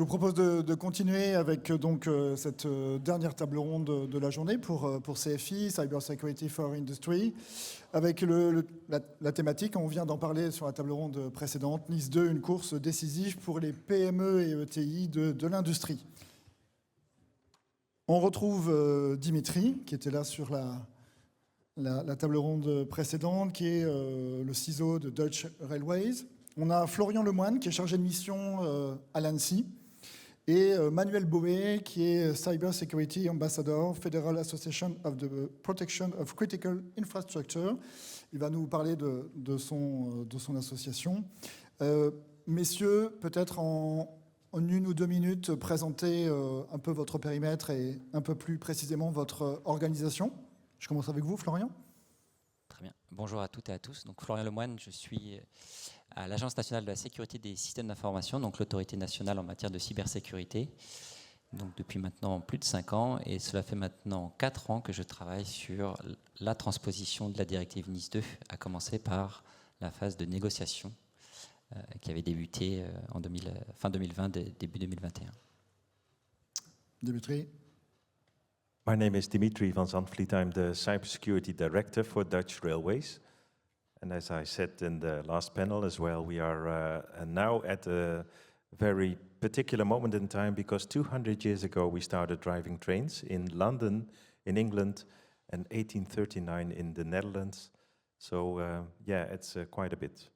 Je vous propose de continuer avec cette dernière table ronde de la journée pour CFI, Cybersécurité for Industry, avec la thématique, on vient d'en parler sur la table ronde précédente, NIS2, une course décisive pour les PME et ETI de l'industrie. On retrouve Dimitri, qui était là sur la table ronde précédente, qui est le CISO de Dutch Railways. On a Florian Lemoine, qui est chargé de mission à l'ANSSI, et Manuel Boé, qui est Cybersecurity Ambassador, Federal Association of the Protection of Critical Infrastructure. Il va nous parler de son association. Messieurs, peut-être en 1 ou 2 minutes, présenter un peu votre périmètre et un peu plus précisément votre organisation. Je commence avec vous, Florian. Très bien. Bonjour à toutes et à tous. Donc, Florian Lemoine, je suis à l'Agence nationale de la sécurité des systèmes d'information, donc l'autorité nationale en matière de cybersécurité, donc depuis maintenant plus de 5 ans, et cela fait maintenant 4 ans que je travaille sur la transposition de la directive NIS2, à commencer par la phase de négociation qui avait débuté en fin 2020, début 2021. Dimitri. My name is Dimitri van Zandvliet. I'm the Cybersecurity Director for Dutch Railways. And as I said in the last panel as well, we are now at a very particular moment in time because 200 years ago we started driving trains in London, in England, and 1839 in the Netherlands. So yeah, it's quite a bit.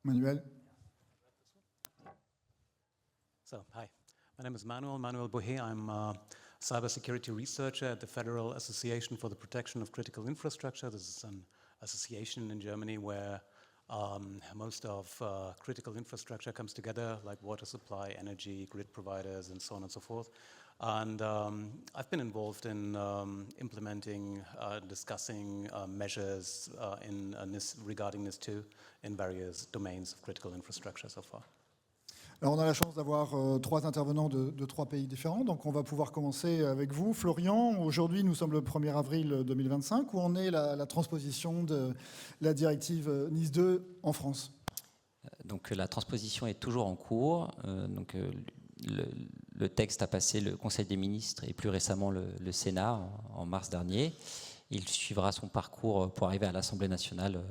Manuel. So, hi, my name is Manuel Bohe. I'm a cybersecurity researcher at the Federal Association for the Protection of Critical Infrastructure. This is an association in Germany where most of critical infrastructure comes together, like water supply, energy, grid providers, and so on and so forth. And I've been involved in implementing, discussing measures regarding NIS2 in various domains of critical infrastructure so far. Alors on a la chance d'avoir 3 intervenants de 3 pays différents, donc on va pouvoir commencer avec vous. Florian, aujourd'hui nous sommes le 1er avril 2025, où en est la transposition de la directive NIS2 en France? Donc la transposition est toujours en cours. Le texte a passé le Conseil des ministres et plus récemment le Sénat en mars dernier. Il suivra son parcours pour arriver à l'Assemblée nationale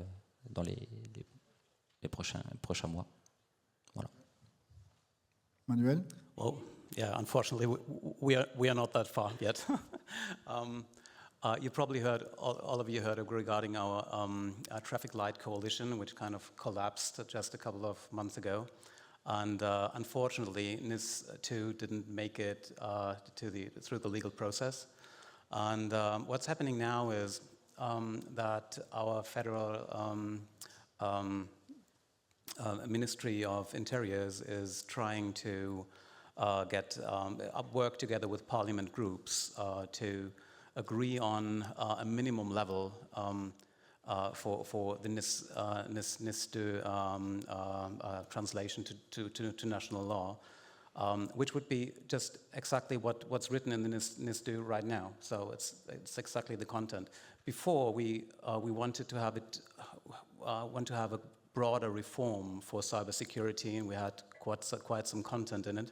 dans les prochains mois. Voilà. Manuel? Well, yeah, unfortunately, we are not that far yet. You probably heard, all of you heard regarding our traffic light coalition, which kind of collapsed just a couple of months ago. And unfortunately, NIS2 didn't make it through the legal process. And what's happening now is that our federal Ministry of Interiors is trying to work together with parliament groups to agree on a minimum level for the NIS2 translation to national law, which would be just exactly what's written in the NIS2 right now. So it's exactly the content. Before we wanted to have a broader reform for cybersecurity, and we had quite some content in it,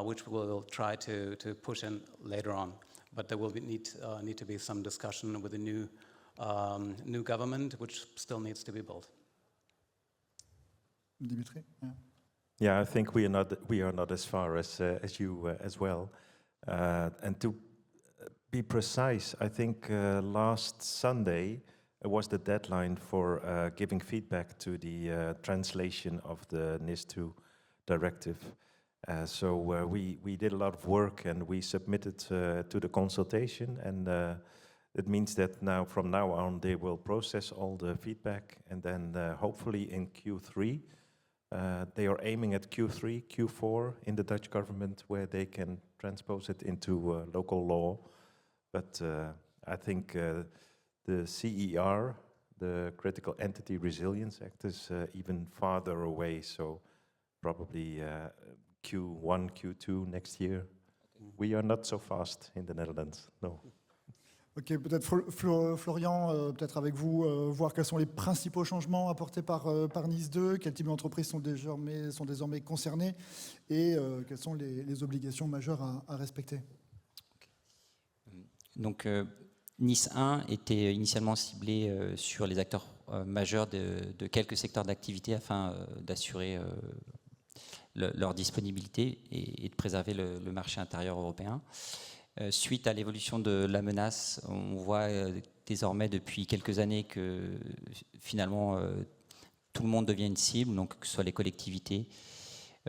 which we'll try to push in later on. But there will need to be some discussion with the new government, which still needs to be built. Dimitri? Yeah, I think we are not as far as you as well. And to be precise, I think last Sunday was the deadline for giving feedback to the translation of the NIS2 directive. So we did a lot of work and we submitted to the consultation, and it means that from now on they will process all the feedback, and then hopefully in Q3, they are aiming at Q3, Q4 in the Dutch government, where they can transpose it into local law. But I think the CER, the Critical Entity Resilience Act, is even farther away, so probably Q1, Q2 next year. We are not so fast in the Netherlands, no. Ok, peut-être Florian, peut-être avec vous, voir quels sont les principaux changements apportés par NIS2, quels types d'entreprises sont désormais concernées et quelles sont les obligations majeures à respecter. Donc, NIS 1 était initialement ciblé sur les acteurs majeurs de quelques secteurs d'activité afin d'assurer leur disponibilité et de préserver le marché intérieur européen. Suite à l'évolution de la menace, on voit désormais depuis quelques années que finalement tout le monde devient une cible, donc que ce soit les collectivités,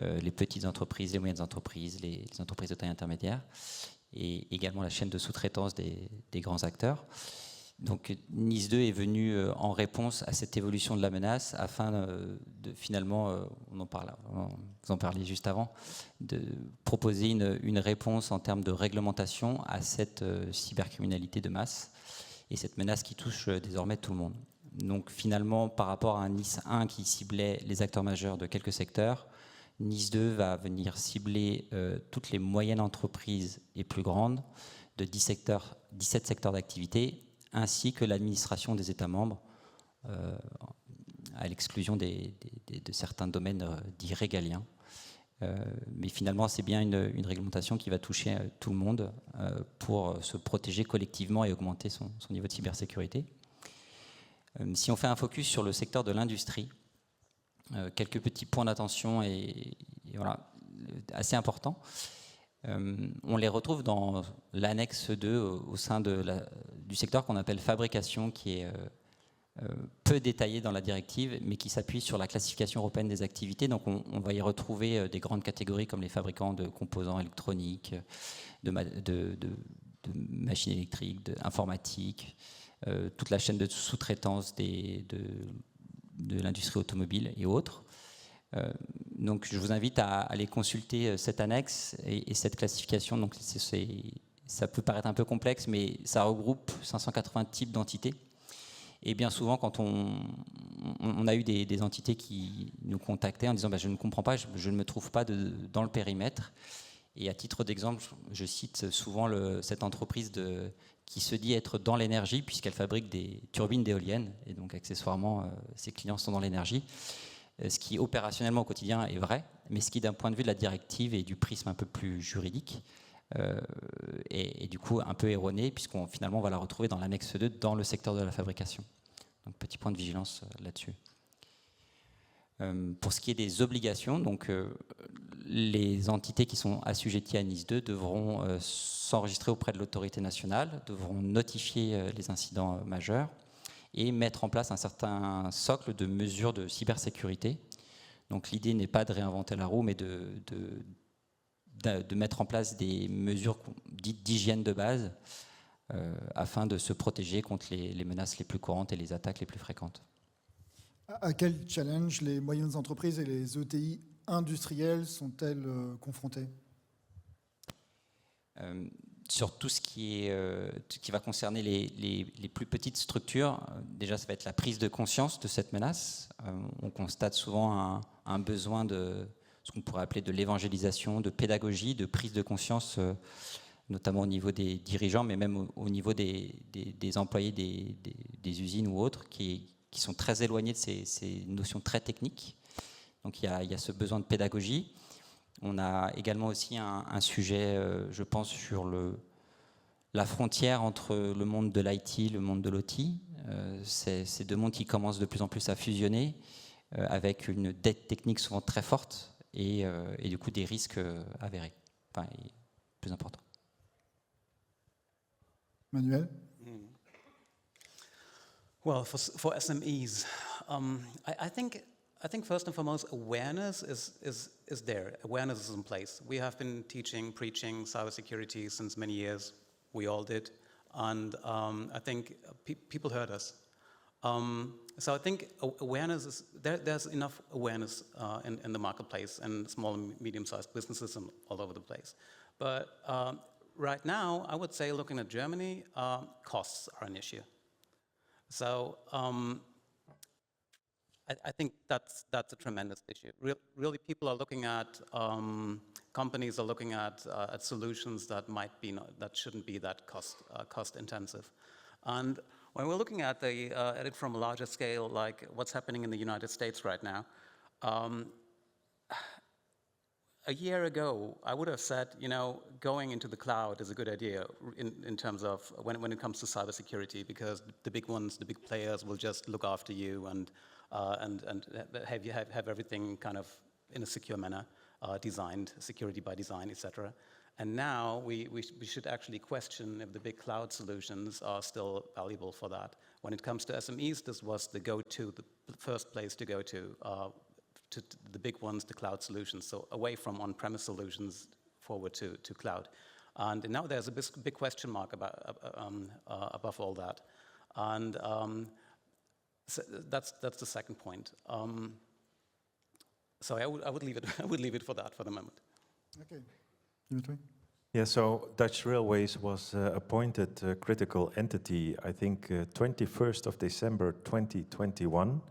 les petites entreprises, les moyennes entreprises, les entreprises de taille intermédiaire, et également la chaîne de sous-traitance des grands acteurs. Donc NIS2 est venu en réponse à cette évolution de la menace afin de finalement, vous en parliez juste avant, de proposer une réponse en termes de réglementation à cette cybercriminalité de masse et cette menace qui touche désormais tout le monde. Donc finalement, par rapport à un NIS 1 qui ciblait les acteurs majeurs de quelques secteurs, NIS2 va venir cibler toutes les moyennes entreprises et plus grandes de 17 secteurs d'activité, ainsi que l'administration des États membres, à l'exclusion de certains domaines dits régaliens. Mais finalement, c'est bien une réglementation qui va toucher tout le monde pour se protéger collectivement et augmenter son niveau de cybersécurité. Si on fait un focus sur le secteur de l'industrie, quelques petits points d'attention et voilà, assez importants. On les retrouve dans l'annexe 2 au sein du secteur qu'on appelle fabrication, qui est peu détaillé dans la directive, mais qui s'appuie sur la classification européenne des activités. Donc on va y retrouver des grandes catégories comme les fabricants de composants électroniques, de machines électriques, d'informatique, toute la chaîne de sous-traitance de l'industrie automobile et autres. Donc je vous invite à aller consulter cette annexe et cette classification. Donc ça peut paraître un peu complexe, mais ça regroupe 580 types d'entités. Et bien souvent, quand on a eu des entités qui nous contactaient en disant je ne comprends pas, je ne me trouve pas dans le périmètre. Et à titre d'exemple, je cite souvent cette entreprise qui se dit être dans l'énergie, puisqu'elle fabrique des turbines d'éoliennes. Et donc accessoirement, ses clients sont dans l'énergie. Ce qui opérationnellement au quotidien est vrai, mais ce qui d'un point de vue de la directive et du prisme un peu plus juridique est du coup un peu erroné, puisqu'on finalement on va la retrouver dans l'annexe 2 dans le secteur de la fabrication. Donc petit point de vigilance là-dessus. Pour ce qui est des obligations, donc les entités qui sont assujetties à NIS2 devront s'enregistrer auprès de l'autorité nationale, devront notifier les incidents majeurs et mettre en place un certain socle de mesures de cybersécurité. Donc l'idée n'est pas de réinventer la roue, mais de mettre en place des mesures dites d'hygiène de base afin de se protéger contre les menaces les plus courantes et les attaques les plus fréquentes. À quel challenge les moyennes entreprises et les ETI industrielles sont-elles confrontées ? Sur tout ce qui va concerner les plus petites structures, déjà ça va être la prise de conscience de cette menace. On constate souvent un besoin de ce qu'on pourrait appeler de l'évangélisation, de pédagogie, de prise de conscience, notamment au niveau des dirigeants, mais même au niveau des employés des usines ou autres, qui sont très éloignés de ces notions très techniques. Donc il y a ce besoin de pédagogie. On a également aussi un sujet, je pense, sur la frontière entre le monde de l'IT et le monde de l'OT. C'est deux mondes qui commencent de plus en plus à fusionner, avec une dette technique souvent très forte et du coup des risques avérés, enfin, plus importants. Manuel ? Well, for SMEs, I think first and foremost, awareness is there. Awareness is in place. We have been preaching cybersecurity since many years. We all did, and I think people heard us. So I think awareness is there's enough awareness in the marketplace and small and medium-sized businesses all over the place. But right now, I would say, looking at Germany, costs are an issue. So I think that's a tremendous issue. Really, people are looking at companies are looking at solutions that that shouldn't be that cost intensive. And when we're looking at it from a larger scale, like what's happening in the United States right now, a year ago, I would have said, going into the cloud is a good idea in terms of when it comes to cybersecurity, because the big ones, the big players will just look after you and have everything kind of in a secure manner, designed, security by design, etc. And now we should actually question if the big cloud solutions are still valuable for that. When it comes to SMEs, this was the go-to, the first place to go to the big ones, the cloud solutions. So away from on-premise solutions, forward to cloud. And now there's a big question mark above all that. And so that's the second point. So I would leave it. I would leave it for that for the moment. Okay, Dimitri. Yeah, so Dutch Railways was appointed a critical entity, I think 21st of December 2021,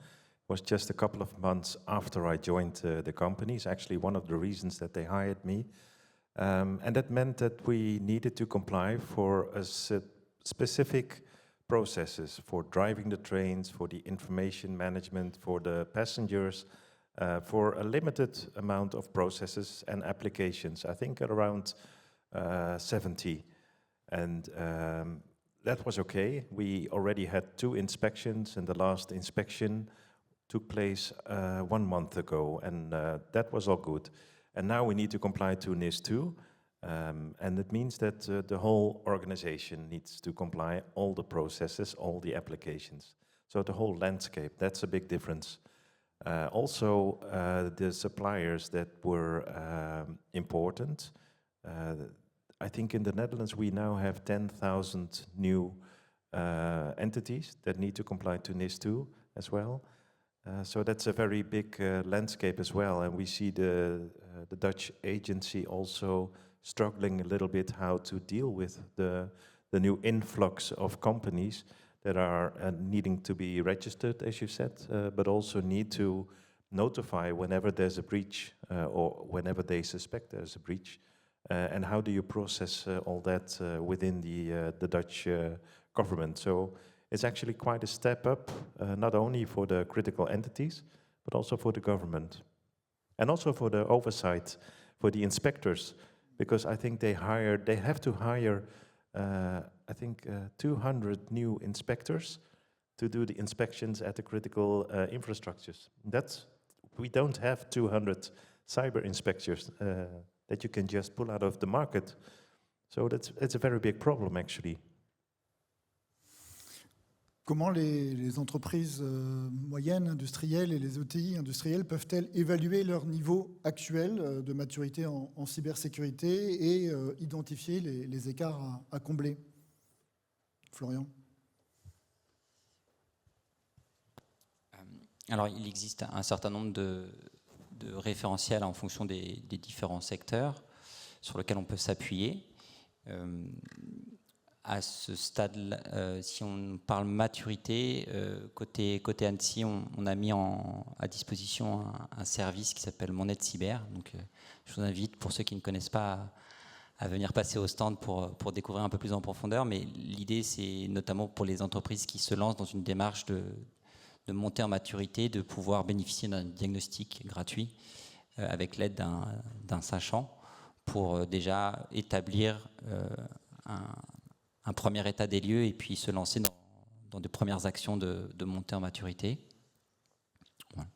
was just a couple of months after I joined the company. It's actually one of the reasons that they hired me. And that meant that we needed to comply for a specific processes for driving the trains, for the information management, for the passengers, for a limited amount of processes and applications, I think at around 70. And that was okay. We already had 2 inspections, and the last inspection took place 1 month ago, and that was all good. And now we need to comply to NIS2, and it means that the whole organization needs to comply, all the processes, all the applications. So the whole landscape, that's a big difference. Also, the suppliers that were important. I think in the Netherlands we now have 10,000 new entities that need to comply to NIS2 as well. So that's a very big landscape as well, and we see the Dutch agency also struggling a little bit how to deal with the new influx of companies that are needing to be registered, as you said, but also need to notify whenever there's a breach or whenever they suspect there's a breach. And how do you process all that within the Dutch government? So it's actually quite a step up, not only for the critical entities, but also for the government. And also for the oversight, for the inspectors, because I think they have to hire, I think 200 new inspectors to do the inspections at the critical infrastructures. We don't have 200 cyber inspectors that you can just pull out of the market. So it's a very big problem actually. Comment les entreprises moyennes, industrielles et les ETI industrielles peuvent-elles évaluer leur niveau actuel de maturité en cybersécurité et identifier les écarts à combler? Florian? Alors, il existe un certain nombre de référentiels en fonction des différents secteurs sur lesquels on peut s'appuyer. À ce stade, si on parle maturité, côté Annecy, on a mis à disposition un service qui s'appelle Mon Aide Cyber. Donc, je vous invite, pour ceux qui ne connaissent pas, à venir passer au stand pour découvrir un peu plus en profondeur. Mais l'idée, c'est notamment pour les entreprises qui se lancent dans une démarche de monter en maturité, de pouvoir bénéficier d'un diagnostic gratuit avec l'aide d'un sachant pour déjà établir un premier état des lieux et puis se lancer dans de premières actions de montée en maturité. Voilà.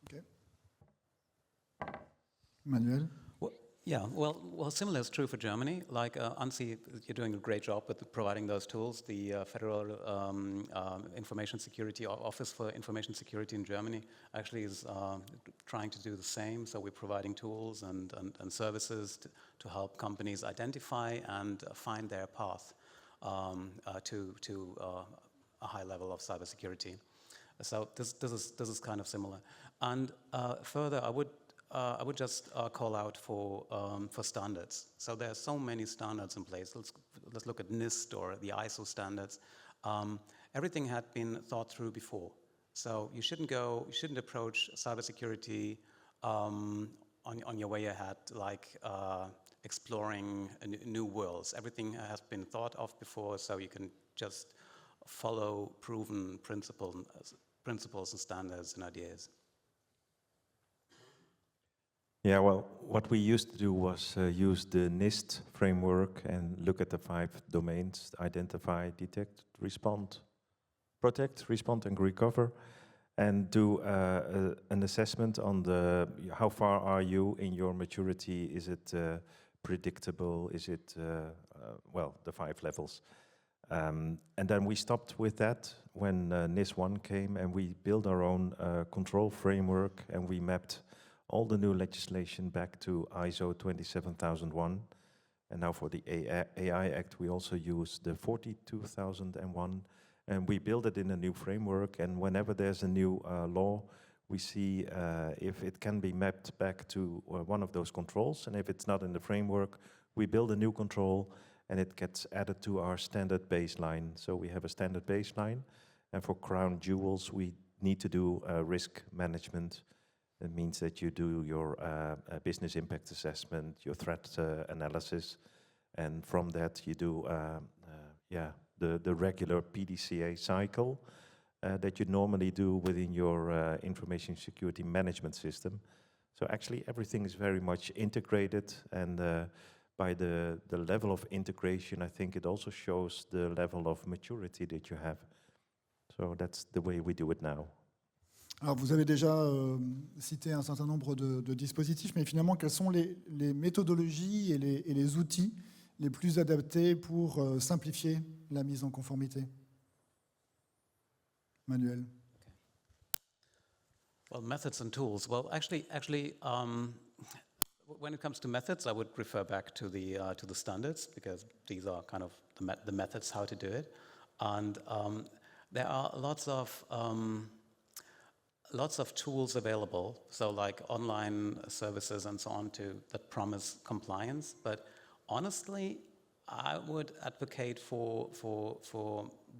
Okay. Manuel? Yeah, well, similar is true for Germany. Like ANSI, you're doing a great job with providing those tools. The Federal Information Security Office for Information Security in Germany actually is trying to do the same. So we're providing tools and services to help companies identify and find their path to a high level of cybersecurity. So this is kind of similar. And further, I would just call out for standards. So there are so many standards in place. Let's look at NIST or the ISO standards. Everything had been thought through before. So you shouldn't approach cybersecurity on your way ahead, like exploring new worlds. Everything has been thought of before, so you can just follow proven principles and standards and ideas. Yeah, well, what we used to do was use the NIST framework and look at the 5 domains: identify, detect, respond, protect, respond, and recover, and do an assessment on how far are you in your maturity. Is it predictable? Is it, well, the 5 levels. And then we stopped with that when NIS1 came, and we built our own control framework, and we mapped all the new legislation back to ISO 27001. And now for the AI Act, we also use the 42001, and we build it in a new framework. And whenever there's a new law, we see if it can be mapped back to one of those controls. And if it's not in the framework, we build a new control, and it gets added to our standard baseline. So we have a standard baseline, and for crown jewels, we need to do risk management. It means that you do your business impact assessment, your threat analysis, and from that you do the regular PDCA cycle that you normally do within your information security management system. So actually everything is very much integrated, and by the level of integration, I think it also shows the level of maturity that you have. So that's the way we do it now. Alors vous avez déjà cité un certain nombre de dispositifs, mais finalement, quelles sont les méthodologies et les outils les plus adaptés pour simplifier la mise en conformité? Manuel. Well, methods and tools. Well, actually, when it comes to methods, I would refer back to the standards, because these are kind of the methods how to do it, and there are lots of tools available, so like online services and so on that promise compliance. But honestly, I would advocate for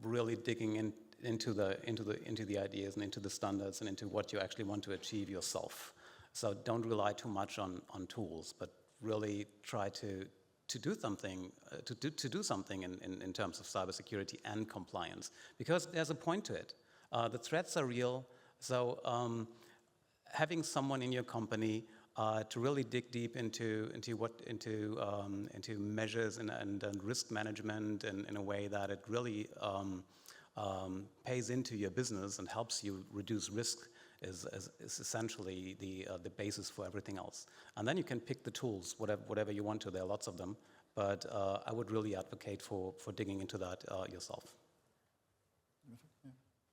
really digging into the ideas and into the standards and into what you actually want to achieve yourself. So don't rely too much on tools, but really try to do something in terms of cybersecurity and compliance, because there's a point to it. The threats are real. So having someone in your company to really dig deep into measures and risk management in a way that it really pays into your business and helps you reduce risk is essentially the basis for everything else. And then you can pick the tools, whatever you want to. There are lots of them, but I would really advocate for digging into that yourself.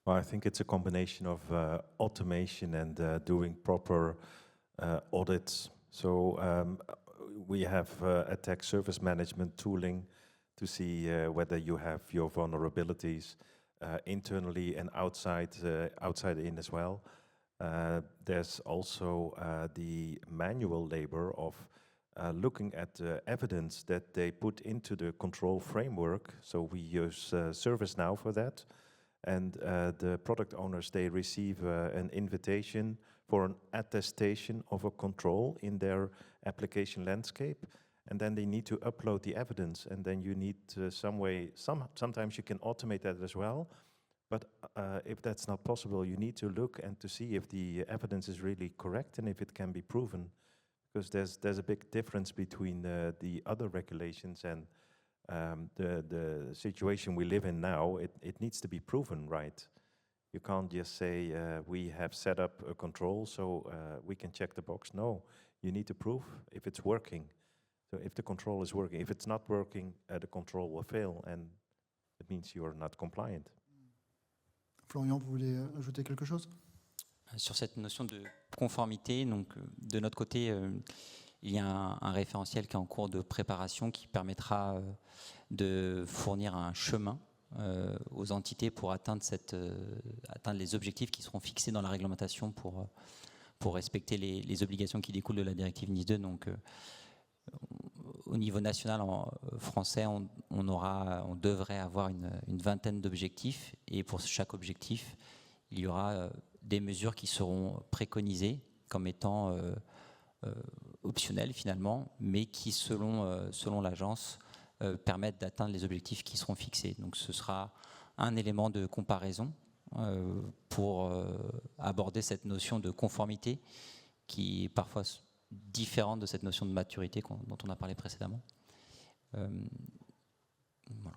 Well, I think it's a combination of automation and doing proper audits. So we have attack surface management tooling to see whether you have your vulnerabilities internally and outside in as well. There's also the manual labor of looking at the evidence that they put into the control framework. So we use ServiceNow for that. And the product owners, they receive an invitation for an attestation of a control in their application landscape. And then they need to upload the evidence. And then you need sometimes you can automate that as well. But if that's not possible, you need to look and to see if the evidence is really correct and if it can be proven. Because there's a big difference between the other regulations and the situation we live in now. It needs to be proven, right? You can't just say we have set up a control so we can check the box. No, you need to prove if it's working. So if the control is working, if it's not working, the control will fail, and it means you are not compliant. Florian, vous voulez ajouter quelque chose? Sur cette notion de conformité, donc de notre côté, il y a un référentiel qui est en cours de préparation qui permettra de fournir un chemin aux entités pour atteindre les objectifs qui seront fixés dans la réglementation pour respecter les obligations qui découlent de la directive NIS2. Donc, au niveau national français, on devrait avoir une vingtaine d'objectifs, et pour chaque objectif, il y aura des mesures qui seront préconisées comme étant optionnels finalement, mais qui, selon l'agence, permettent d'atteindre les objectifs qui seront fixés. Donc ce sera un élément de comparaison pour aborder cette notion de conformité qui est parfois différente de cette notion de maturité dont on a parlé précédemment. Voilà.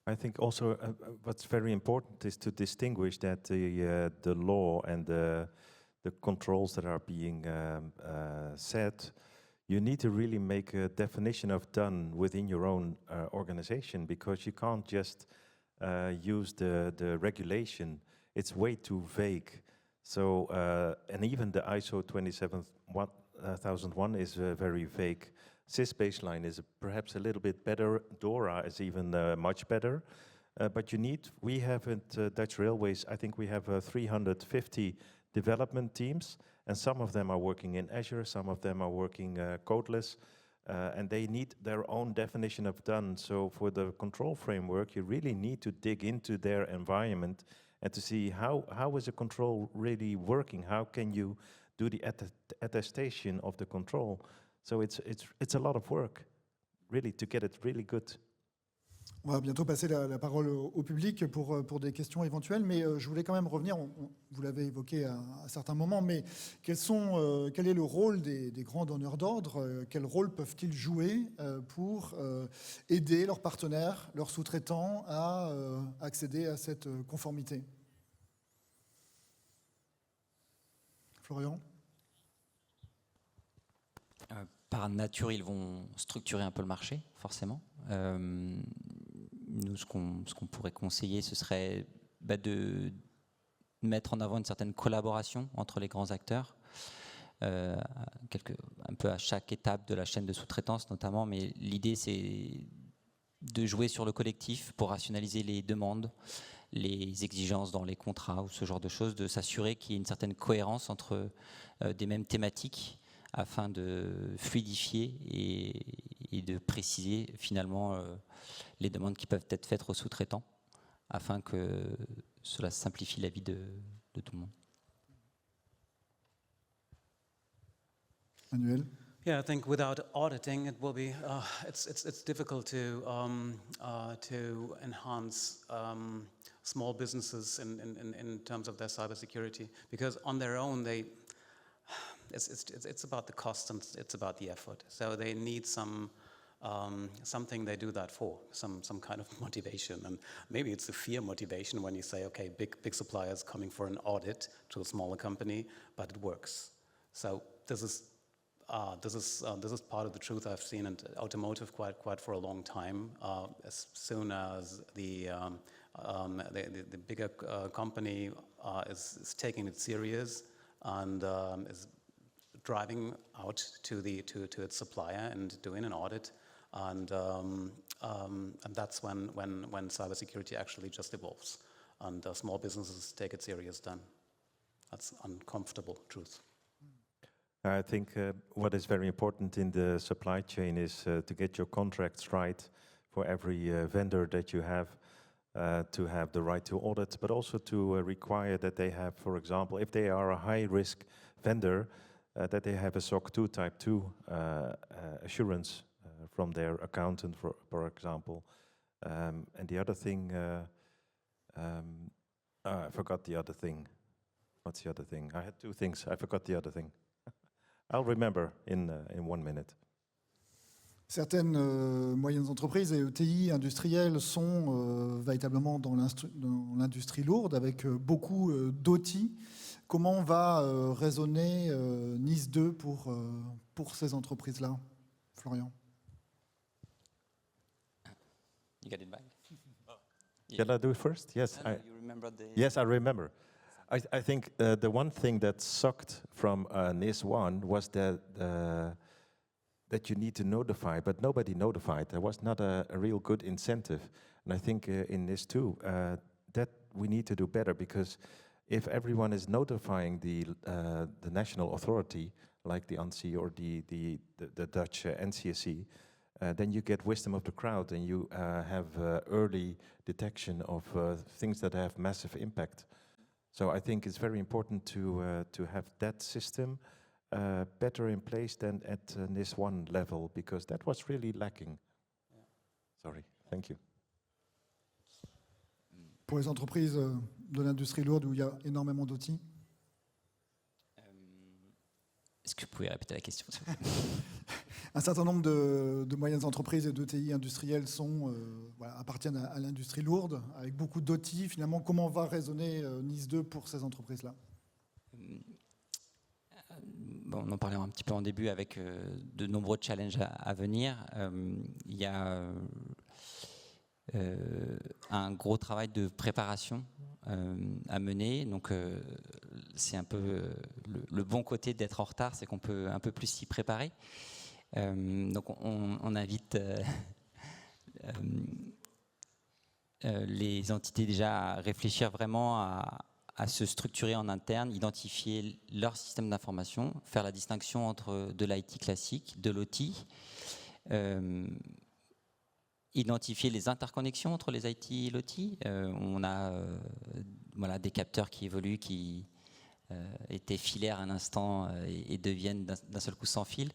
I think also what's very important is to distinguish that the law and the controls that are being set, you need to really make a definition of done within your own organization, because you can't just use the regulation. It's way too vague. So, and even the ISO 27001 is very vague. CIS baseline is perhaps a little bit better. DORA is even much better. But we have at Dutch Railways, I think we have 350 development teams, and some of them are working in Azure, some of them are working codeless, and they need their own definition of done. So for the control framework, you really need to dig into their environment and to see how is a control really working? How can you do the attestation of the control? So it's a lot of work, really, to get it really good. On va bientôt passer la parole au public pour des questions éventuelles, mais je voulais quand même revenir, vous l'avez évoqué à certains moments, mais quel est le rôle des grands donneurs d'ordre? Quel rôle peuvent-ils jouer pour aider leurs partenaires, leurs sous-traitants à accéder à cette conformité? Florian? Par nature, ils vont structurer un peu le marché, forcément. Nous, ce qu'on pourrait conseiller, ce serait de mettre en avant une certaine collaboration entre les grands acteurs, un peu à chaque étape de la chaîne de sous-traitance notamment, mais l'idée c'est de jouer sur le collectif pour rationaliser les demandes, les exigences dans les contrats ou ce genre de choses, de s'assurer qu'il y ait une certaine cohérence entre des mêmes thématiques, afin de fluidifier et de préciser finalement les demandes qui peuvent être faites aux sous-traitants, afin que cela simplifie la vie de tout le monde. Manuel? Yeah, I think without auditing, it will be it's difficult to enhance small businesses in terms of their cybersecurity, because on their own it's about the cost and it's about the effort. So they need something they do that for, some kind of motivation. And maybe it's a fear motivation when you say, okay, big suppliers coming for an audit to a smaller company, but it works. So this is part of the truth I've seen in automotive quite for a long time. As soon as the bigger company is taking it serious and is driving out to its supplier and doing an audit, and that's when cybersecurity actually just evolves, and small businesses take it serious then. That's uncomfortable truth. I think what is very important in the supply chain is to get your contracts right for every vendor that you have, to have the right to audit, but also to require that they have, for example, if they are a high-risk vendor, that they have a SOC 2 Type 2 assurance from their accountant, for example. And the other thing, I forgot the other thing. What's the other thing? I had two things. I forgot the other thing. I'll remember in 1 minute. Certaines moyennes entreprises et ETI industrielles sont véritablement dans l'industrie lourde, avec beaucoup d'outils. Comment va résonner NIS2 pour ces entreprises-là, Florian? You got it back? Can I do it first? Yes. You remember Yes, I remember. I think the one thing that sucked from NIS1 was that you need to notify, but nobody notified. There was not a real good incentive. And I think in NIS2, that we need to do better, because if everyone is notifying the national authority, like the ANSI or the Dutch NCSC, then you get wisdom of the crowd, and you have early detection of things that have massive impact. So I think it's very important to have that system better in place than at NIS1 level, because that was really lacking. Sorry, thank you. Pour les entreprises de l'industrie lourde où il y a énormément d'outils. Est-ce que vous pouvez répéter la question, s'il vous plaît? Un certain nombre de moyennes entreprises et d'ETI industrielles appartiennent à l'industrie lourde, avec beaucoup d'outils. Finalement, comment va résonner NIS2 pour ces entreprises-là? Bon, on en parlait un petit peu en début avec de nombreux challenges à venir. Il y a un gros travail de préparation à mener. Donc, c'est un peu le bon côté d'être en retard, c'est qu'on peut un peu plus s'y préparer. Donc, on invite les entités déjà à réfléchir vraiment à se structurer en interne, identifier leur système d'information, faire la distinction entre de l'IT classique, de l'OT, identifier les interconnexions entre les IT et l'OT. On a des capteurs qui évoluent, qui étaient filaires un instant et deviennent d'un seul coup sans fil.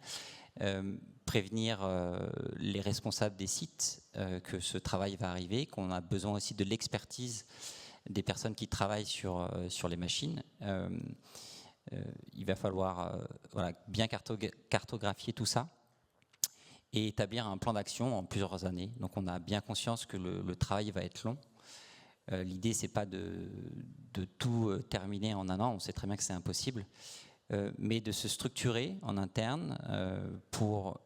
Prévenir les responsables des sites que ce travail va arriver, qu'on a besoin aussi de l'expertise des personnes qui travaillent sur les machines. Il va falloir bien cartographier tout ça et établir un plan d'action en plusieurs années. Donc on a bien conscience que le travail va être long. L'idée, c'est pas de tout terminer en un an, on sait très bien que c'est impossible, mais de se structurer en interne pour,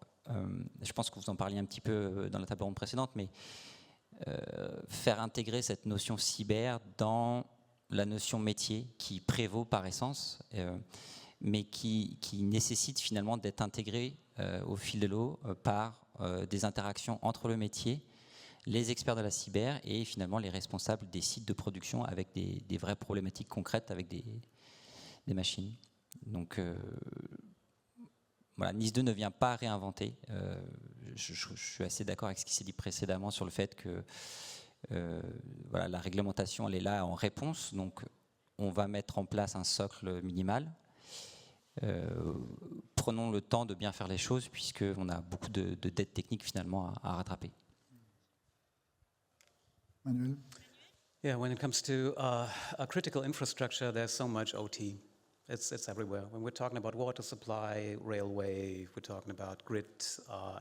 je pense que vous en parliez un petit peu dans la table ronde précédente, mais faire intégrer cette notion cyber dans la notion métier qui prévaut par essence, mais qui nécessite finalement d'être intégrée au fil de l'eau par des interactions entre le métier, les experts de la cyber et finalement les responsables des sites de production avec des vraies problématiques concrètes avec des machines. Donc voilà, NIS2 ne vient pas réinventer. Je suis assez d'accord avec ce qui s'est dit précédemment sur le fait que la réglementation, elle est là en réponse. Donc on va mettre en place un socle minimal. Prenons le temps de bien faire les choses puisqu'on a beaucoup de dettes techniques finalement à rattraper. Manuel? Yeah, when it comes to a critical infrastructure, there's so much OT. It's everywhere. When we're talking about water supply, railway, we're talking about grid,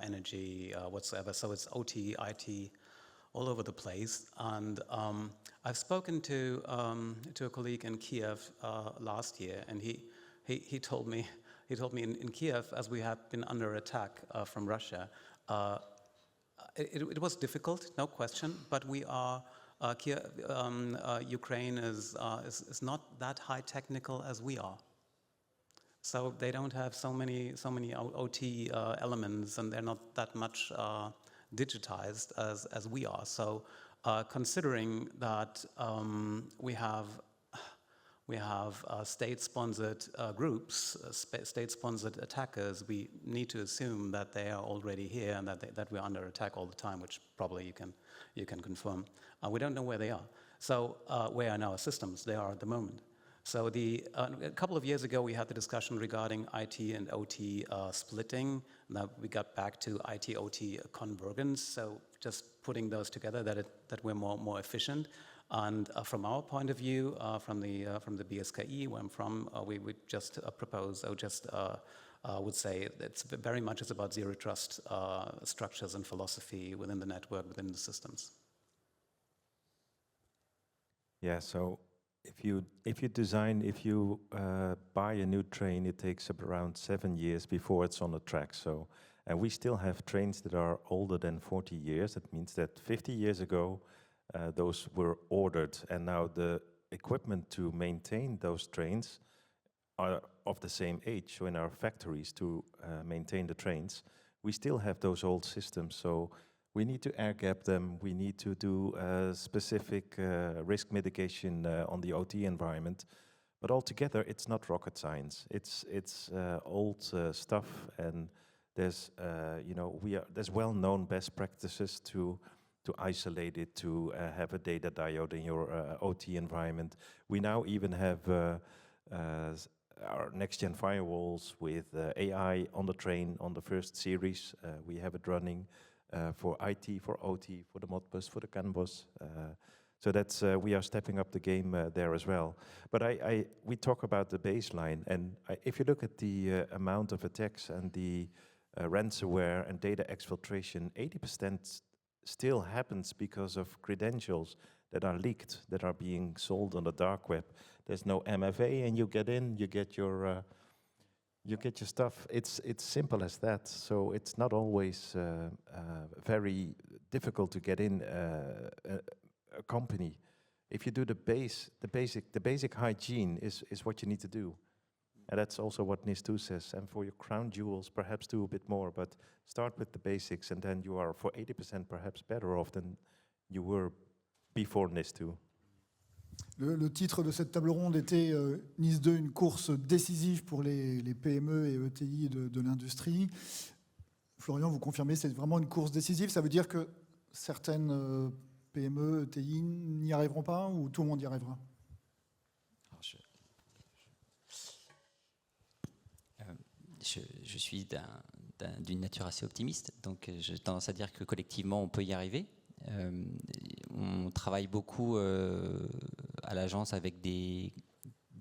energy, whatsoever. So it's OT, IT, all over the place. And I've spoken to a colleague in Kiev last year, and he told me in Kiev, as we have been under attack from Russia, it was difficult, no question, but we are. Ukraine is not that high technical as we are, so they don't have so many OT elements, and they're not that much digitized as we are. So, considering that we have state-sponsored groups, state-sponsored attackers, we need to assume that they are already here and that we're under attack all the time, which probably you can confirm. We don't know where they are. So where are our systems? They are at the moment. So a couple of years ago, we had the discussion regarding IT and OT splitting. Now we got back to IT-OT convergence. So just putting those together, that we're more efficient. And from our point of view, from the BSKE, where I'm from, we would just propose, would say it's very much it's about zero trust structures and philosophy within the network, within the systems. Yeah, so if you buy a new train, it takes around 7 years before it's on the track. So, and we still have trains that are older than 40 years. That means that 50 years ago, those were ordered, and now the equipment to maintain those trains are of the same age. So in our factories to maintain the trains, we still have those old systems. So we need to air gap them. We need to do specific risk mitigation on the OT environment. But altogether, it's not rocket science. It's old stuff, and there's there's well-known best practices to isolate it, to have a data diode in your OT environment. We now even have our next-gen firewalls with AI on the train on the first series. We have it running for IT, for OT, for the Modbus, for the CAN bus. So that's we are stepping up the game there as well. But we talk about the baseline, and if you look at the amount of attacks and the ransomware and data exfiltration, 80% still happens because of credentials that are leaked, that are being sold on the dark web. There's no MFA, and you get in, you get your stuff. It's simple as that. So it's not always very difficult to get in a company. If you do the basic hygiene is what you need to do. And that's also what NIS2 says. And for your crown jewels, perhaps do a bit more, but start with the basics, and then you are for 80% perhaps better off than you were before NIS2. Le titre de cette table ronde était NIS2, une course décisive pour les PME et ETI de l'industrie. Florian, vous confirmez, c'est vraiment une course décisive. Ça veut dire que certaines PME, ETI n'y arriveront pas, ou tout le monde y arrivera? Je suis d'une nature assez optimiste, donc j'ai tendance à dire que collectivement on peut y arriver. On travaille beaucoup à l'agence avec des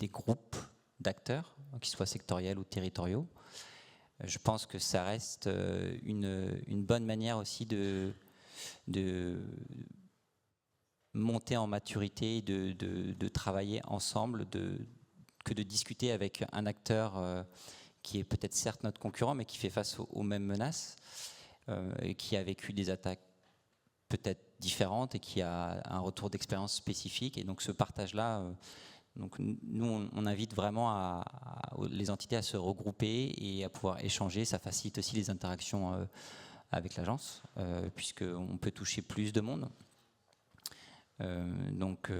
groupes d'acteurs, qu'ils soient sectoriels ou territoriaux. Je pense que ça reste une bonne manière aussi de monter en maturité, de travailler ensemble, que de discuter avec un acteur qui est peut-être certes notre concurrent, mais qui fait face aux mêmes menaces, et qui a vécu des attaques peut-être différentes et qui a un retour d'expérience spécifique. Et donc ce partage-là, donc nous on invite vraiment les entités à se regrouper et à pouvoir échanger. Ça facilite aussi les interactions avec l'agence, puisqu'on peut toucher plus de monde. Donc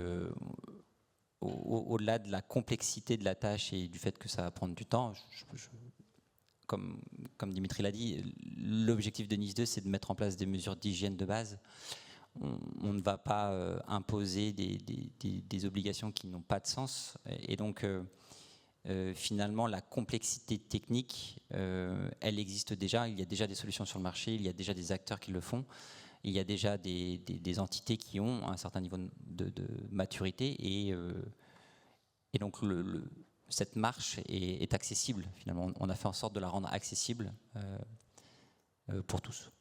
au-delà de la complexité de la tâche et du fait que ça va prendre du temps, comme Dimitri l'a dit, l'objectif de NIS2, c'est de mettre en place des mesures d'hygiène de base. On ne va pas imposer des obligations qui n'ont pas de sens. Et donc, finalement, la complexité technique, elle existe déjà. Il y a déjà des solutions sur le marché, il y a déjà des acteurs qui le font. Il y a déjà des entités qui ont un certain niveau de maturité et donc cette marche est accessible finalement. On a fait en sorte de la rendre accessible pour tous.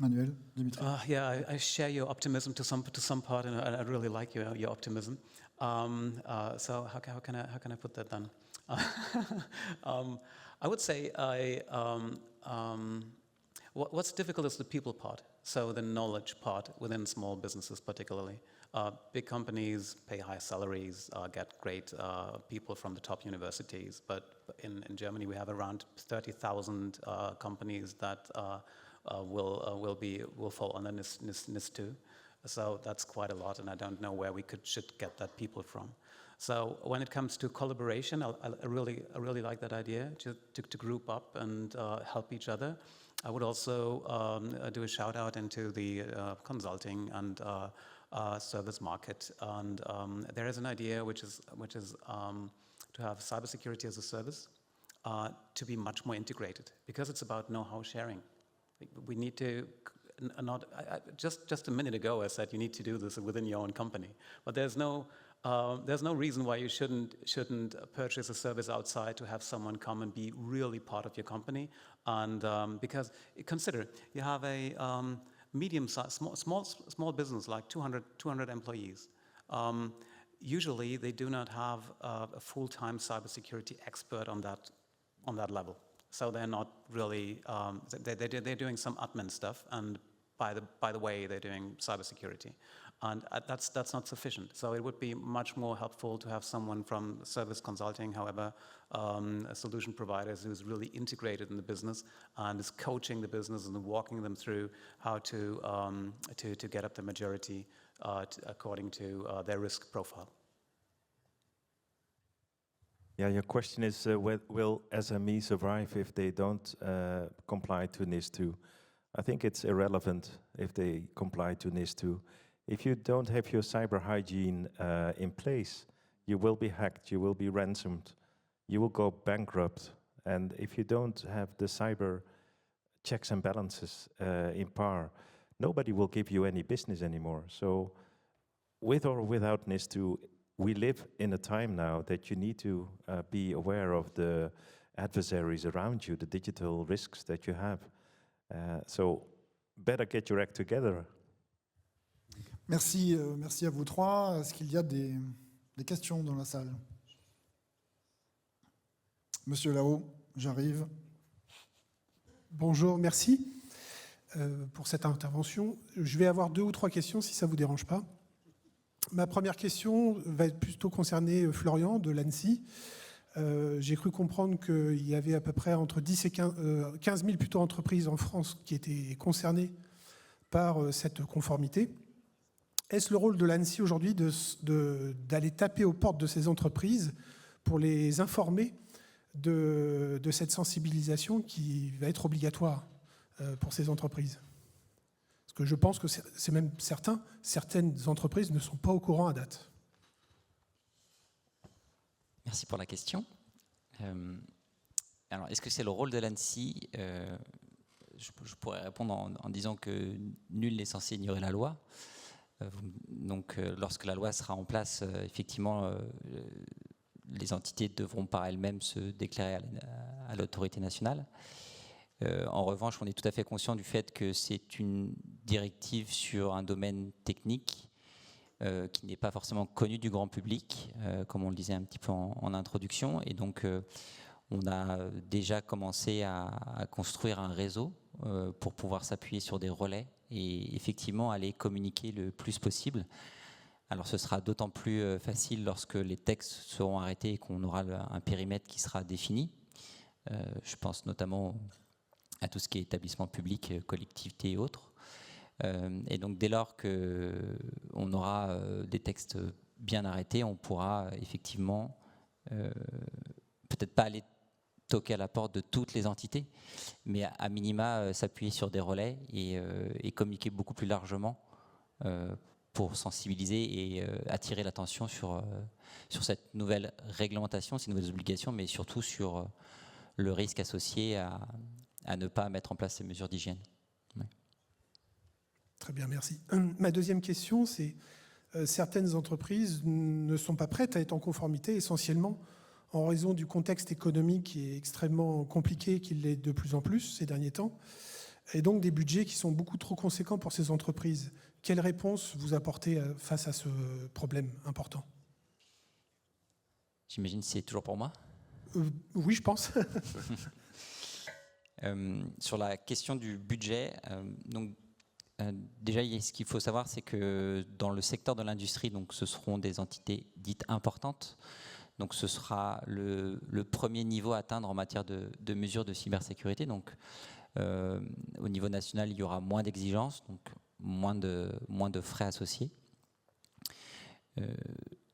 Manuel, Dimitri. Yeah, I share your optimism to some part, and I really like your optimism. So how can I put that then? I would say what's difficult is the people part, so the knowledge part within small businesses particularly. Big companies pay high salaries, get great people from the top universities, but in Germany we have around 30,000 companies that will fall under NIS2. So that's quite a lot, and I don't know where we should get that people from. So when it comes to collaboration, I really like that idea to group up and help each other. I would also do a shout out into the consulting and service market, and there is an idea which is to have cybersecurity as a service to be much more integrated, because it's about know-how sharing. We need to just a minute ago I said you need to do this within your own company, but there's no reason why you shouldn't purchase a service outside to have someone come and be really part of your company. And because consider you have a medium-sized, small business like 200 employees. Usually they do not have a full-time cybersecurity expert on that level. So they're not really they're doing some admin stuff, and by the way they're doing cybersecurity, and that's not sufficient. So it would be much more helpful to have someone from service consulting, however, solution providers who's really integrated in the business and is coaching the business and walking them through how to get up the maturity according to their risk profile. Yeah, your question is, will SME survive if they don't comply to NIS2? I think it's irrelevant if they comply to NIS2. If you don't have your cyber hygiene in place, you will be hacked, you will be ransomed, you will go bankrupt. And if you don't have the cyber checks and balances in par, nobody will give you any business anymore. So with or without NIS2, we live in a time now that you need to be aware of the adversaries around you, the digital risks that you have. So better get your act together. Merci, merci à vous trois. Est-ce qu'il y a des questions dans la salle? Monsieur là-haut, j'arrive. Bonjour, merci pour cette intervention. Je vais avoir 2 ou 3 questions si ça ne vous dérange pas. Ma première question va être plutôt concerner Florian de l'ANSSI. J'ai cru comprendre qu'il y avait à peu près entre 10 et 15 000 plutôt entreprises en France qui étaient concernées par cette conformité. Est-ce le rôle de l'ANSSI aujourd'hui d'aller taper aux portes de ces entreprises pour les informer de cette sensibilisation qui va être obligatoire pour ces entreprises? Parce que je pense que c'est même certaines entreprises ne sont pas au courant à date. Merci pour la question. Alors, est-ce que c'est le rôle de l'ANSSI? Je pourrais répondre en disant que nul n'est censé ignorer la loi. Donc, lorsque la loi sera en place, effectivement, les entités devront par elles-mêmes se déclarer à l'autorité nationale. En revanche, on est tout à fait conscient du fait que c'est une directive sur un domaine technique qui n'est pas forcément connu du grand public, comme on le disait un petit peu en introduction. Et donc, on a déjà commencé à construire un réseau pour pouvoir s'appuyer sur des relais et effectivement aller communiquer le plus possible. Alors ce sera d'autant plus facile lorsque les textes seront arrêtés et qu'on aura un périmètre qui sera défini. Je pense notamment à tout ce qui est établissement public, collectivité et autres. Et donc dès lors qu'on aura des textes bien arrêtés, on pourra effectivement peut-être pas aller toquer à la porte de toutes les entités, mais à minima s'appuyer sur des relais et communiquer beaucoup plus largement pour sensibiliser et attirer l'attention sur cette nouvelle réglementation, ces nouvelles obligations, mais surtout sur le risque associé à ne pas mettre en place ces mesures d'hygiène. Ouais. Très bien, merci. Ma deuxième question, c'est certaines entreprises ne sont pas prêtes à être en conformité essentiellement en raison du contexte économique qui est extrêmement compliqué, qui l'est de plus en plus ces derniers temps, et donc des budgets qui sont beaucoup trop conséquents pour ces entreprises. Quelle réponse vous apportez face à ce problème important? J'imagine que c'est toujours pour moi. Oui, je pense. Sur la question du budget, déjà, ce qu'il faut savoir, c'est que dans le secteur de l'industrie, donc ce seront des entités dites importantes. Donc ce sera le premier niveau à atteindre en matière de mesures de cybersécurité. Donc au niveau national, il y aura moins d'exigences, donc moins de frais associés.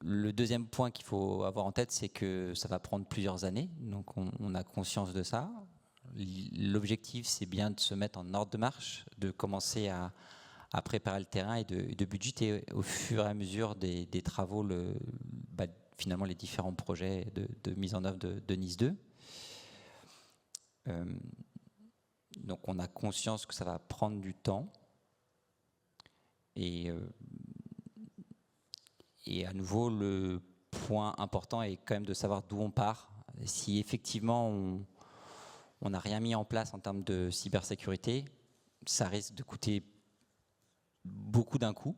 Le deuxième point qu'il faut avoir en tête, c'est que ça va prendre plusieurs années. Donc on a conscience de ça. L'objectif, c'est bien de se mettre en ordre de marche, de commencer à préparer le terrain et de budgéter au fur et à mesure des travaux finalement les différents projets de mise en œuvre de NIS2. Donc on a conscience que ça va prendre du temps et à nouveau le point important est quand même de savoir d'où on part. Si effectivement on n'a rien mis en place en termes de cybersécurité, ça risque de coûter beaucoup d'un coup.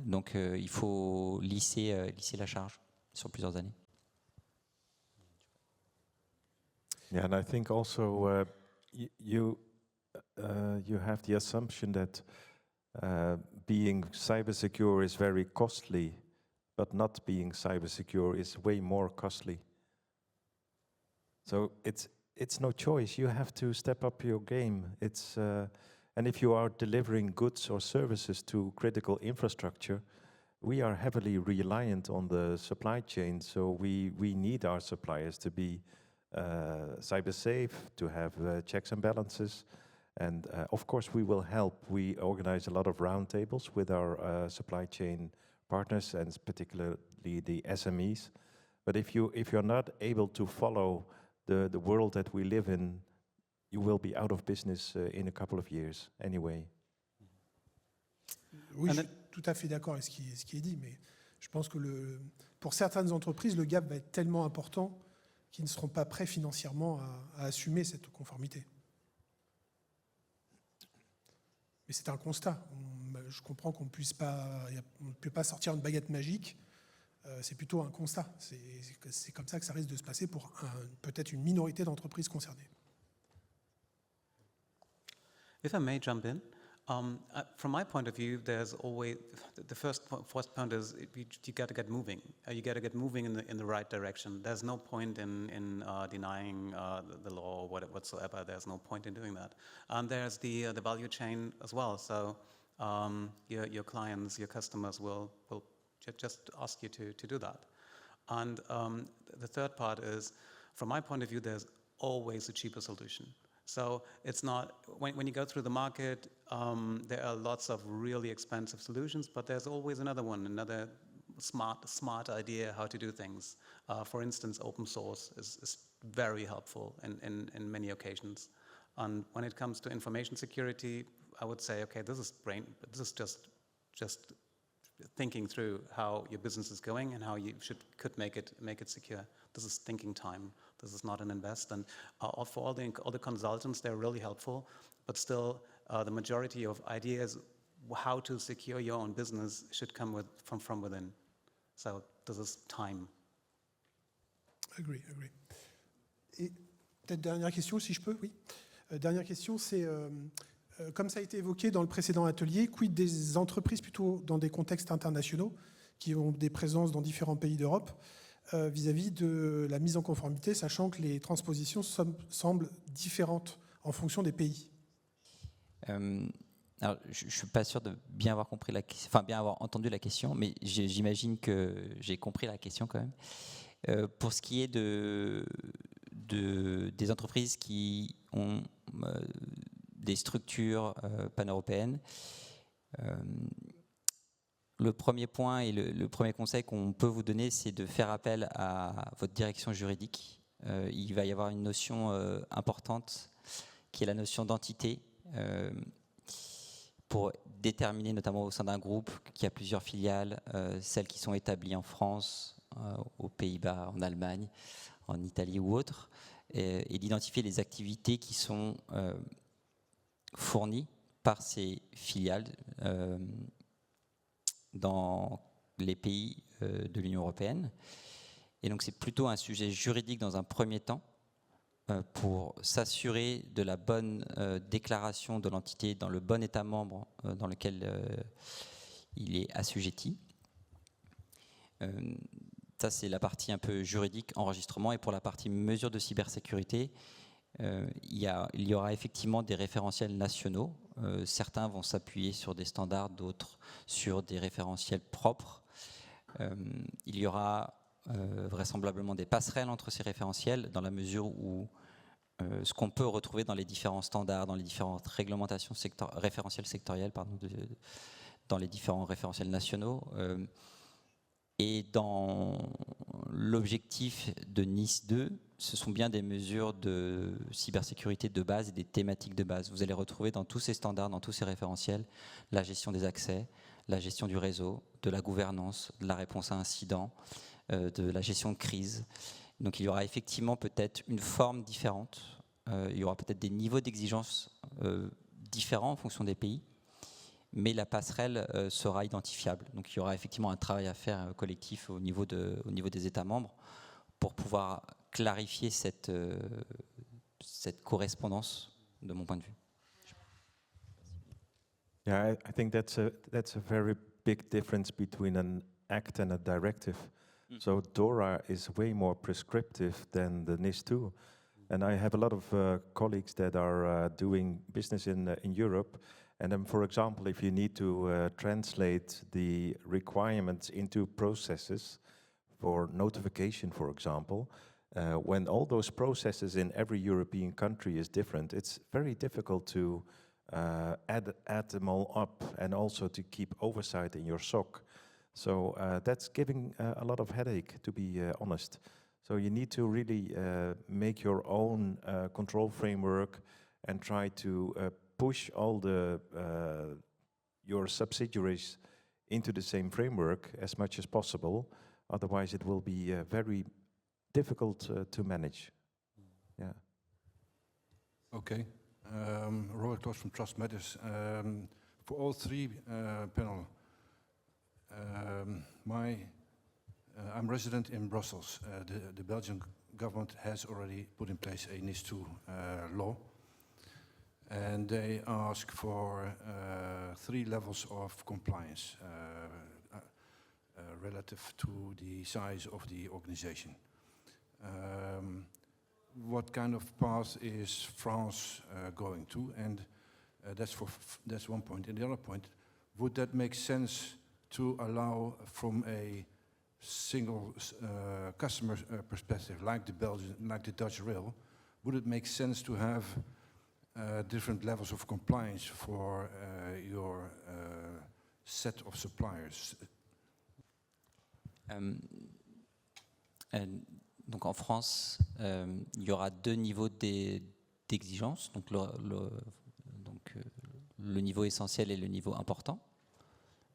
Donc il faut lisser la charge sur plusieurs années. Yeah, and I think also you have the assumption that being cyber secure is very costly, but not being cyber secure is way more costly. So it's no choice. You have to step up your game. And if you are delivering goods or services to critical infrastructure, we are heavily reliant on the supply chain. So we need our suppliers to be cyber safe, to have checks and balances, And of course, we will help. We organize a lot of roundtables with our supply chain partners, and particularly the SMEs. But if you're not able to follow the world that we live in, you will be out of business in a couple of years anyway. Oui, je suis tout à fait d'accord avec ce qui est dit, mais je pense que pour certaines entreprises, le gap va être tellement important qu'ils ne seront pas prêts financièrement à assumer cette conformité. Mais c'est un constat. Je comprends qu'on ne peut pas sortir une baguette magique. C'est plutôt un constat. C'est comme ça que ça risque de se passer pour peut-être une minorité d'entreprises concernées. If I may jump in, from my point of view, there's always the first point is you got to get moving. You got to get moving in the right direction. There's no point in denying the law or whatsoever. There's no point in doing that. And there's the value chain as well. So your clients, your customers will just ask you to do that. And the third part is, from my point of view, there's always a cheaper solution. So it's not, when you go through the market, there are lots of really expensive solutions, but there's always another one, another smart idea how to do things. For instance, open source is very helpful in many occasions. And when it comes to information security, I would say, okay, this is just thinking through how your business is going and how you could make it secure. This is thinking time. This is not an invest. And for all the consultants, they're really helpful. But still, the majority of ideas how to secure your own business should come from within. So this is time. Agree. Et peut-être dernière question, si je peux, oui. Dernière question, c'est, comme ça a été évoqué dans le précédent atelier, quid des entreprises plutôt dans des contextes internationaux qui ont des présences dans différents pays d'Europe vis-à-vis de la mise en conformité, sachant que les transpositions semblent différentes en fonction des pays. Alors, je ne suis pas sûr de bien avoir compris bien avoir entendu la question, mais j'imagine que j'ai compris la question quand même. Pour ce qui est des entreprises qui ont des structures pan-européennes, le premier point et le premier conseil qu'on peut vous donner, c'est de faire appel à votre direction juridique. Il va y avoir une notion importante qui est la notion d'entité, pour déterminer notamment au sein d'un groupe qui a plusieurs filiales, celles qui sont établies en France, aux Pays-Bas, en Allemagne, en Italie ou autres, et d'identifier les activités qui sont fournies par ces filiales dans les pays de l'Union européenne. Et donc c'est plutôt un sujet juridique dans un premier temps, pour s'assurer de la bonne déclaration de l'entité dans le bon État membre dans lequel il est assujetti. Ça, c'est la partie un peu juridique, enregistrement. Et pour la partie mesure de cybersécurité, il y aura effectivement des référentiels nationaux. Certains vont s'appuyer sur des standards, d'autres sur des référentiels propres. Il y aura vraisemblablement des passerelles entre ces référentiels, dans la mesure où ce qu'on peut retrouver dans les différents standards, dans les différentes réglementations référentielles sectorielles, dans les différents référentiels nationaux. Et dans l'objectif de NIS2, ce sont bien des mesures de cybersécurité de base et des thématiques de base. Vous allez retrouver dans tous ces standards, dans tous ces référentiels, la gestion des accès, la gestion du réseau, de la gouvernance, de la réponse à incidents, de la gestion de crise. Donc il y aura effectivement peut-être une forme différente, il y aura peut-être des niveaux d'exigence différents en fonction des pays, mais la passerelle sera identifiable. Donc il y aura effectivement un travail à faire collectif au niveau des États membres pour pouvoir clarifier cette correspondance de mon point de vue. Yeah, I think that's a very big difference between an act and a directive. So DORA is way more prescriptive than the NIS2. And I have a lot of colleagues that are doing business in Europe. And then, for example, if you need to translate the requirements into processes for notification, for example, when all those processes in every European country is different, it's very difficult to add them all up and also to keep oversight in your SOC. So that's giving a lot of headache, to be honest. So you need to really make your own control framework and try to push all your subsidiaries into the same framework as much as possible. Otherwise, it will be very difficult to manage. Yeah. Okay. Robert Kloos from Trust Matters. For all three panel, I'm resident in Brussels. The Belgian government has already put in place a NIS2 law, and they ask for 3 levels of compliance relative to the size of the organization. What kind of path is France going to? And that's one point. And the other point, would that make sense to allow from a single customer perspective, like the Dutch rail, would it make sense to have different levels of compliance for your set of suppliers? Donc en France, il y aura 2 niveaux d'exigence, donc le niveau essentiel et le niveau important.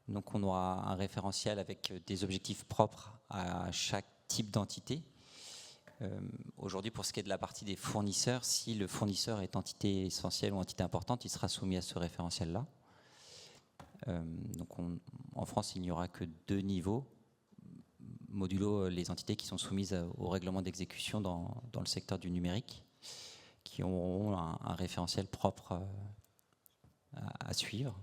Donc on aura un référentiel avec des objectifs propres à chaque type d'entité. Aujourd'hui, pour ce qui est de la partie des fournisseurs, si le fournisseur est entité essentielle ou entité importante, il sera soumis à ce référentiel-là. Donc en France, il n'y aura que 2 niveaux, modulo les entités qui sont soumises au règlement d'exécution dans le secteur du numérique, qui auront un référentiel propre à suivre.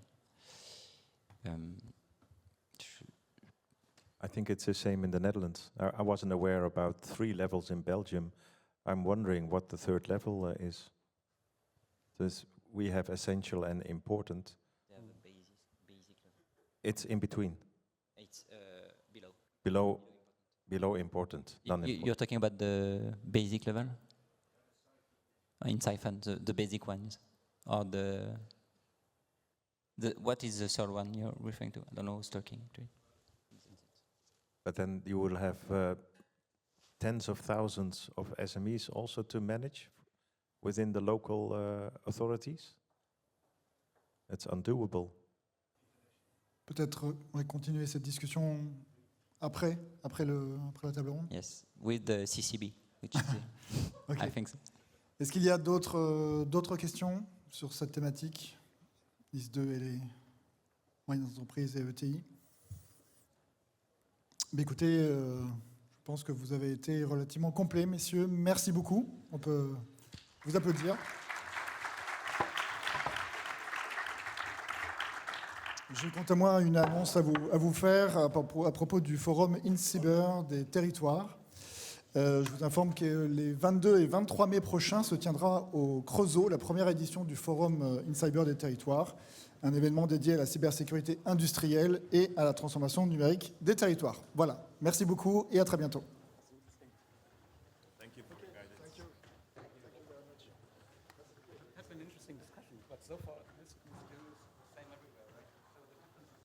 I think it's the same in the Netherlands. I wasn't aware about 3 levels in Belgium. I'm wondering what the 3rd level is. So we have essential and important. They have a basic level. It's in between. It's below. Below important. Non-important. You're talking about the basic level? In Siphon, the basic ones? Or what is the 3rd one you're referring to? I don't know who's talking to it. But then you will have tens of thousands of SMEs also to manage within the local authorities. It's undoable. Peut-être continuer cette discussion après la table ronde. Yes, with the CCB, which is Okay. I think so. Est-ce qu'il y a d'autres questions sur cette thématique, NIS2 et les moyennes entreprises et ETI? Mais écoutez, je pense que vous avez été relativement complet, messieurs. Merci beaucoup. On peut vous applaudir. J'ai quant à moi une annonce à vous faire à propos du forum InCyber des territoires. Je vous informe que les 22 et 23 mai prochains se tiendra au Creusot la première édition du forum InCyber des territoires, un événement dédié à la cybersécurité industrielle et à la transformation numérique des territoires. Voilà, merci beaucoup et à très bientôt. Thank you. Thank you. Thank you very much. It's been an interesting discussion, but so far this